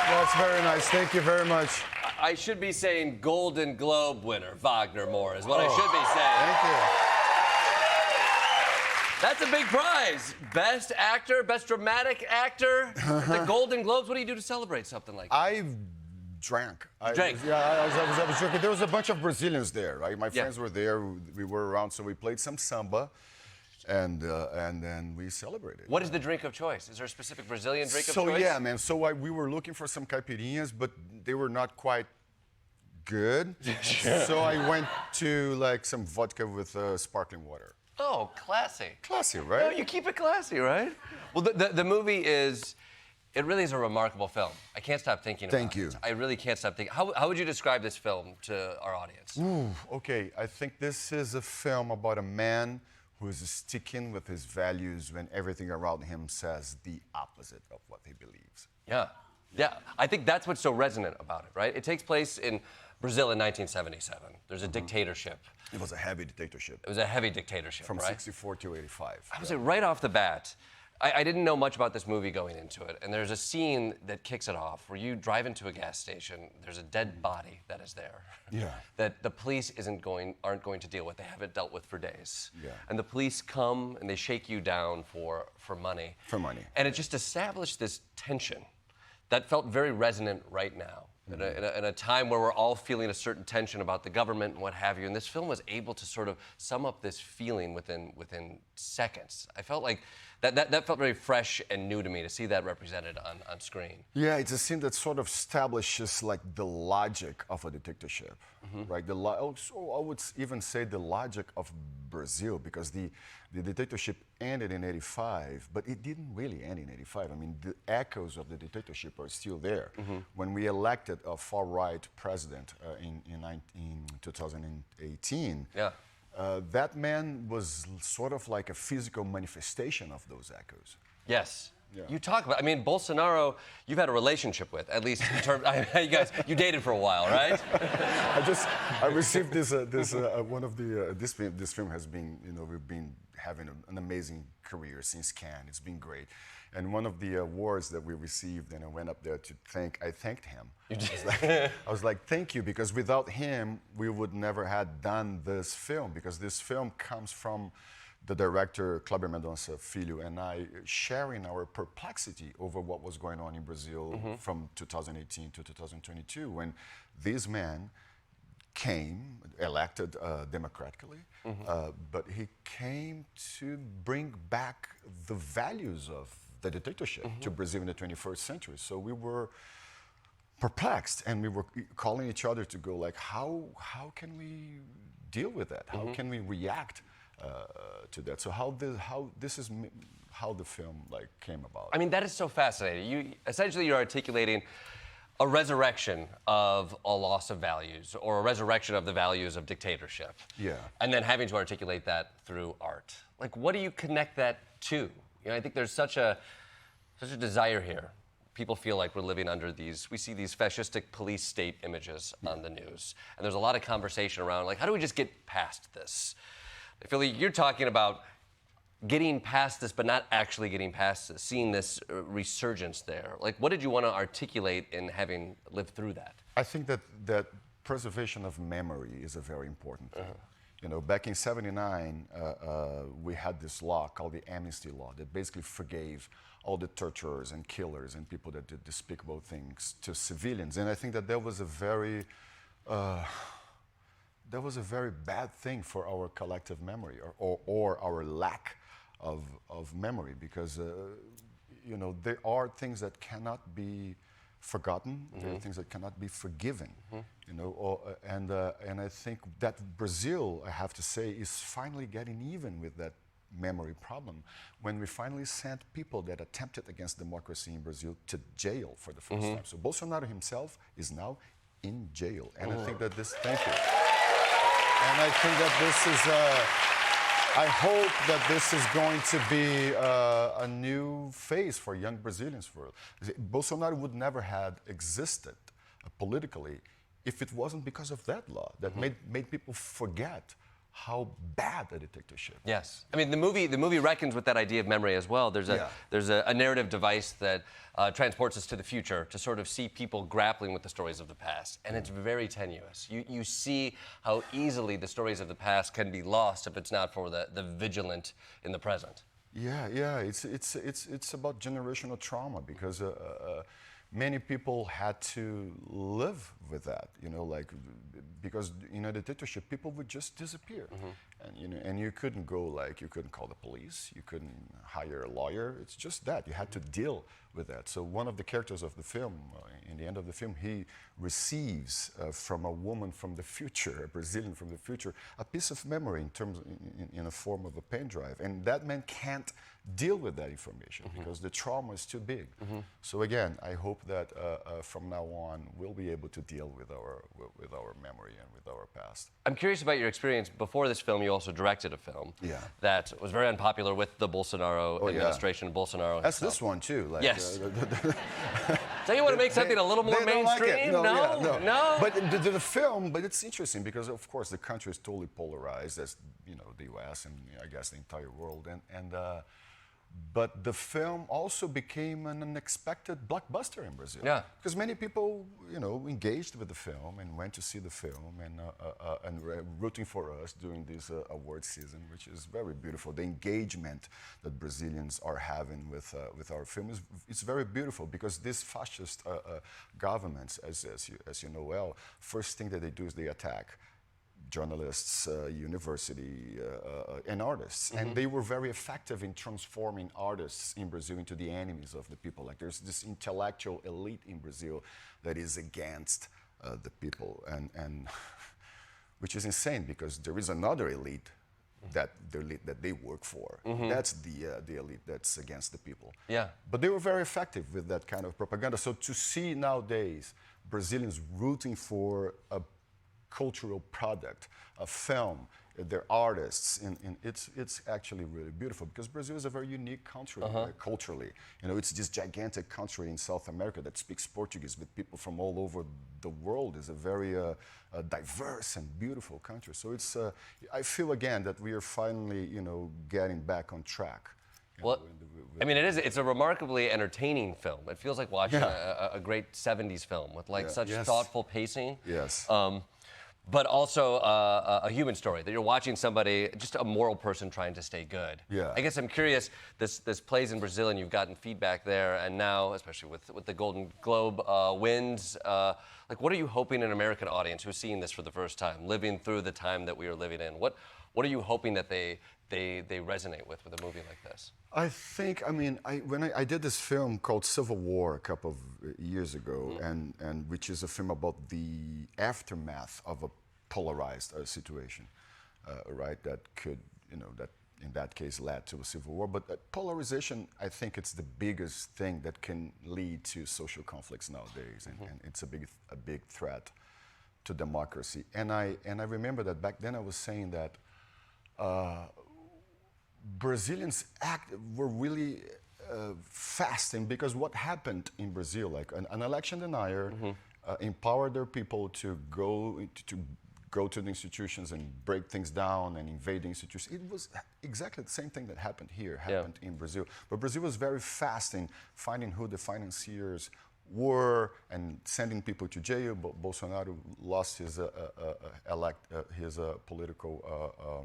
That's very nice. Thank you very much. I should be saying Golden Globe winner, Wagner Moura, is what I should be saying. Thank you. That's a big prize. Best actor, best dramatic actor. The Golden Globes. What do you do to celebrate something like that? I drank. I was drinking. There was a bunch of Brazilians there, right? My friends were there. We were around, so we played some samba, and then we celebrated. What is the drink of choice? Is there a specific Brazilian drink of choice? So yeah, man. So we were looking for some caipirinhas, but they were not quite good. So I went to like some vodka with sparkling water. Oh, classy. Classy, right? No, you keep it classy, right? Well, the movie is, it really is a remarkable film. I can't stop thinking about it. Thank you. I really can't stop thinking. How would you describe this film to our audience? Ooh, okay. I think this is a film about a man who is sticking with his values when everything around him says the opposite of what he believes. Yeah. Yeah. I think that's what's so resonant about it, right? It takes place in Brazil in 1977. There's a dictatorship. It was a heavy dictatorship. It was a heavy dictatorship, From right? 64 to 85. I would say right off the bat, I didn't know much about this movie going into it, and there's a scene that kicks it off where you drive into a gas station, there's a dead body that is there. Yeah. That the police aren't going to deal with. They haven't dealt with for days. Yeah. And the police come and they shake you down for money. For money. And it just established this tension that felt very resonant right now. In a time where we're all feeling a certain tension about the government and what have you, and this film was able to sort of sum up this feeling within seconds. I felt like that felt very fresh and new to me to see that represented on screen. Yeah, it's a scene that sort of establishes like the logic of a dictatorship, right? I would even say the logic of Brazil, because the dictatorship ended in 85, but it didn't really end in 85. I mean, the echoes of the dictatorship are still there. When we elected a far-right president in 2018, that man was sort of like a physical manifestation of those echoes. Yes. Yeah. You talk about, I mean, Bolsonaro, you've had a relationship with, at least in terms, you dated for a while, right? I received this film has been, we've been having an amazing career since Cannes. It's been great. And one of the awards that we received, and I went up there to I thanked him. You did? I was like, thank you, because without him, we would never have done this film, because this film comes from the director, Kleber Mendonça Filho, and I sharing our perplexity over what was going on in Brazil from 2018 to 2022, when this man came, elected democratically, but he came to bring back the values of the dictatorship to Brazil in the 21st century. So we were perplexed, and we were calling each other to go like, how can we deal with that? How can we react to that? So how the film like came about. I mean, that is so fascinating. You're articulating a resurrection of a loss of values, or a resurrection of the values of dictatorship. Yeah. And then having to articulate that through art. Like, what do you connect that to? I think there's such a desire here. People feel like we're living under we see these fascistic police state images on the news. And there's a lot of conversation around, like, how do we just get past this? I feel like you're talking about getting past this, but not actually getting past this, seeing this resurgence there. Like, what did you want to articulate in having lived through that? I think that preservation of memory is a very important thing. Back in '79, we had this law called the Amnesty Law that basically forgave all the torturers and killers and people that did despicable things to civilians. And I think that was a very bad thing for our collective memory, or our lack of memory, because there are things that cannot be forgotten, there are things that cannot be forgiven, and I think that Brazil, I have to say, is finally getting even with that memory problem when we finally sent people that attempted against democracy in Brazil to jail for the first time. So Bolsonaro himself is now in jail, and I think that thank you. And I think that this is, I hope that this is going to be a new phase for young Brazilians. Bolsonaro would never have existed politically if it wasn't because of that law that made people forget how bad a dictatorship. Yes, I mean the movie reckons with that idea of memory as well. There's a narrative device that transports us to the future to sort of see people grappling with the stories of the past, and it's very tenuous. You see how easily the stories of the past can be lost if it's not for the vigilant in the present. Yeah. It's about generational trauma because many people had to live with that, because in a dictatorship, people would just disappear, and you couldn't you couldn't call the police, you couldn't hire a lawyer. It's just that you had to deal with that. So one of the characters of the film, in the end of the film, he receives from a woman from the future, a Brazilian from the future, a piece of memory in a form of a pen drive, and that man can't deal with that information because the trauma is too big. So again, I hope that from now on we'll be able to deal with our memory and with our past. I'm curious about your experience. Before this film, you also directed a film that was very unpopular with the Bolsonaro administration. Bolsonaro. That's this one too. Yes. So you want to make something a little more mainstream? Like No. But the film, but it's interesting because of course the country is totally polarized, as the U.S. and I guess the entire world, but the film also became an unexpected blockbuster in Brazil. Yeah. Because many people, engaged with the film and went to see the film and rooting for us during this award season, which is very beautiful. The engagement that Brazilians are having with our film is very beautiful because these fascist governments, as you know well, first thing that they do is they attack journalists, university, and artists. And they were very effective in transforming artists in Brazil into the enemies of the people. Like there's this intellectual elite in Brazil that is against the people, and which is insane because there is another elite that they work for. That's the elite that's against the people. Yeah. But they were very effective with that kind of propaganda. So to see nowadays Brazilians rooting for a cultural product, a film, their artists, it's actually really beautiful because Brazil is a very unique country culturally. It's this gigantic country in South America that speaks Portuguese with people from all over the world. It's a very diverse and beautiful country. So it's I feel again that we are finally getting back on track. Well, I mean, it's a remarkably entertaining film. It feels like watching a great 70s film with such thoughtful pacing. Yes. But also a human story, that you're watching somebody, just a moral person trying to stay good. Yeah. I guess I'm curious, this plays in Brazil and you've gotten feedback there, and now, especially with the Golden Globe wins, what are you hoping an American audience who's seeing this for the first time, living through the time that we are living in, what are you hoping that they resonate with a movie like this? I think, when I did this film called Civil War a couple of years ago, and which is a film about the aftermath of a polarized situation, right? That could, that in that case led to a civil war. But polarization, I think it's the biggest thing that can lead to social conflicts nowadays, and it's a big threat to democracy. And I remember that back then I was saying that Brazilians were really fasting because what happened in Brazil, like an election denier, empowered their people to go to the institutions and break things down and invade the institutions. It was exactly the same thing that happened here, happened in Brazil. But Brazil was very fast in finding who the financiers were and sending people to jail. Bolsonaro lost his political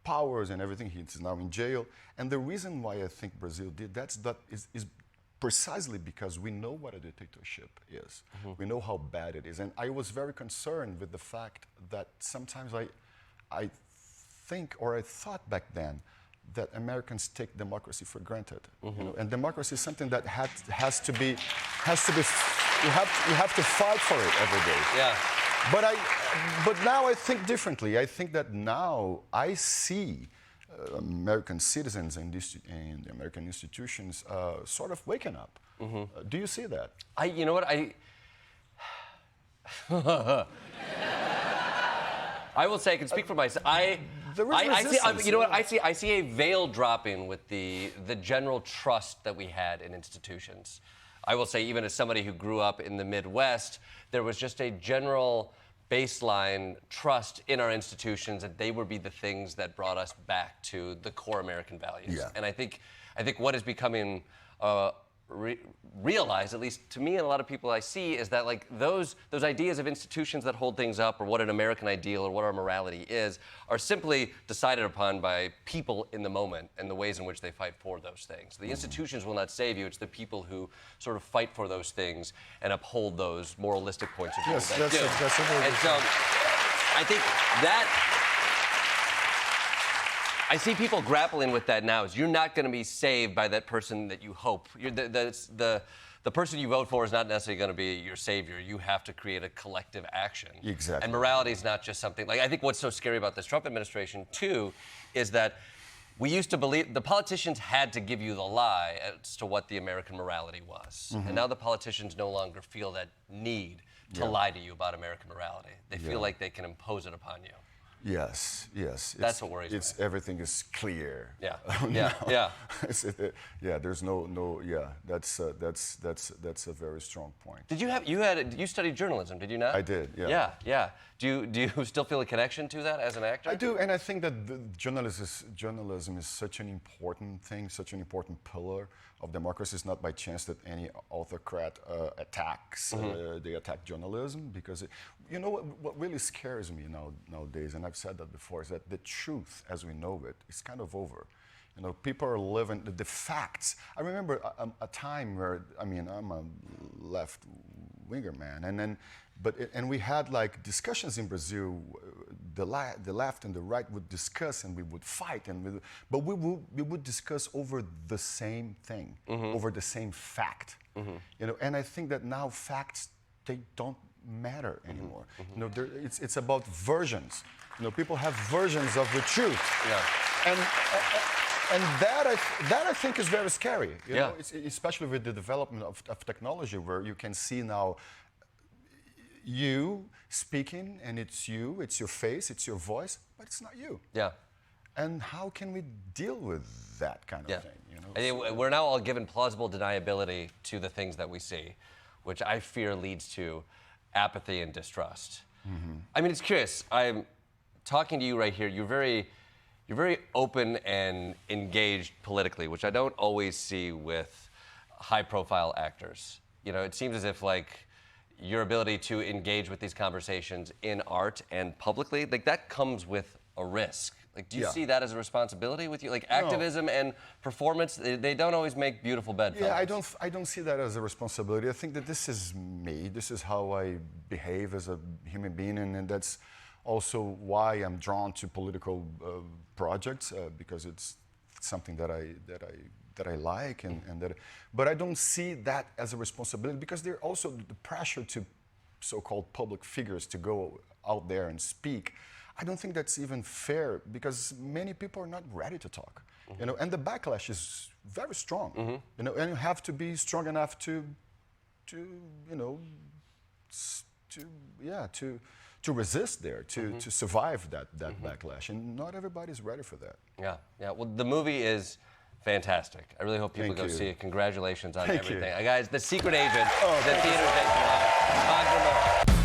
powers and everything. He's now in jail. And the reason why I think Brazil did that is precisely because we know what a dictatorship is. We know how bad it is. And I was very concerned with the fact that sometimes I think, or I thought back then, that Americans take democracy for granted. And democracy is something that has to be, you have to fight for it every day. Yeah. But now I think differently. I think that now I see American citizens and the American institutions sort of waking up. Do you see that? You know what, I will say, I can speak for myself. I see a veil dropping with the general trust that we had in institutions. I will say, even as somebody who grew up in the Midwest, there was just a general baseline trust in our institutions, that they would be the things that brought us back to the core American values. Yeah. And I think what is becoming realized, at least to me and a lot of people I see, is that like those ideas of institutions that hold things up, or what an American ideal or what our morality is, are simply decided upon by people in the moment and the ways in which they fight for those things. The institutions will not save you. It's the people who sort of fight for those things and uphold those moralistic points of view. Yes, that that's do. And so I think that I see people grappling with that now. Is you're not going to be saved by that person that you hope. The person you vote for is not necessarily going to be your savior. You have to create a collective action. Exactly. And morality is not just something like, I think what's so scary about this Trump administration too is that we used to believe the politicians had to give you the lie as to what the American morality was. And now the politicians no longer feel that need to lie to you about American morality. They feel like they can impose it upon you. Yes, yes. That's what worries me. Everything is clear. Yeah, now. yeah. Yeah, there's no. Yeah, that's a very strong point. You studied journalism, did you not? I did. Yeah. Yeah. Do you still feel a connection to that as an actor? I do, and I think that journalism is such an important thing, such an important pillar of democracy. It's not by chance that any autocrat attacks. They attack journalism because, you know, what really scares me nowadays, and I've said that before, is that the truth as we know it is kind of over. You know, people are living the facts. I remember a time where, I mean, I'm a left-winger man, and we had like discussions in Brazil. The left and the right would discuss, and we would fight, but we would discuss over the same thing, over the same fact. You know, and I think that now facts, they don't matter anymore. You know, it's about versions. You know, people have versions of the truth. Yeah. And that I think is very scary. You know, especially with the development of technology, where you can see now you speaking, and it's your face, it's your voice, but it's not you. Yeah. And how can we deal with that kind of thing? You know? I think we're now all given plausible deniability to the things that we see, which I fear leads to apathy and distrust. I mean, it's curious. I'm talking to you right here. You're very open and engaged politically, which I don't always see with high-profile actors. You know, it seems as if like your ability to engage with these conversations in art and publicly, like that comes with a risk. Like, do you see that as a responsibility with you? Like, activism and performance, they don't always make beautiful bedfellows. Yeah, I don't see that as a responsibility. I think that this is me. This is how I behave as a human being, and that's also why I'm drawn to political projects, because it's something that I like, but I don't see that as a responsibility, because there's also the pressure to so-called public figures to go out there and speak. I don't think that's even fair, because many people are not ready to talk. You know, and the backlash is very strong. You know, and you have to be strong enough to resist there, to survive that backlash, and not everybody's ready for that. Yeah. Well, the movie is fantastic. I really hope people go see it. Congratulations on everything. Guys, The Secret Agent, the theaters nationwide. Wagner Moura.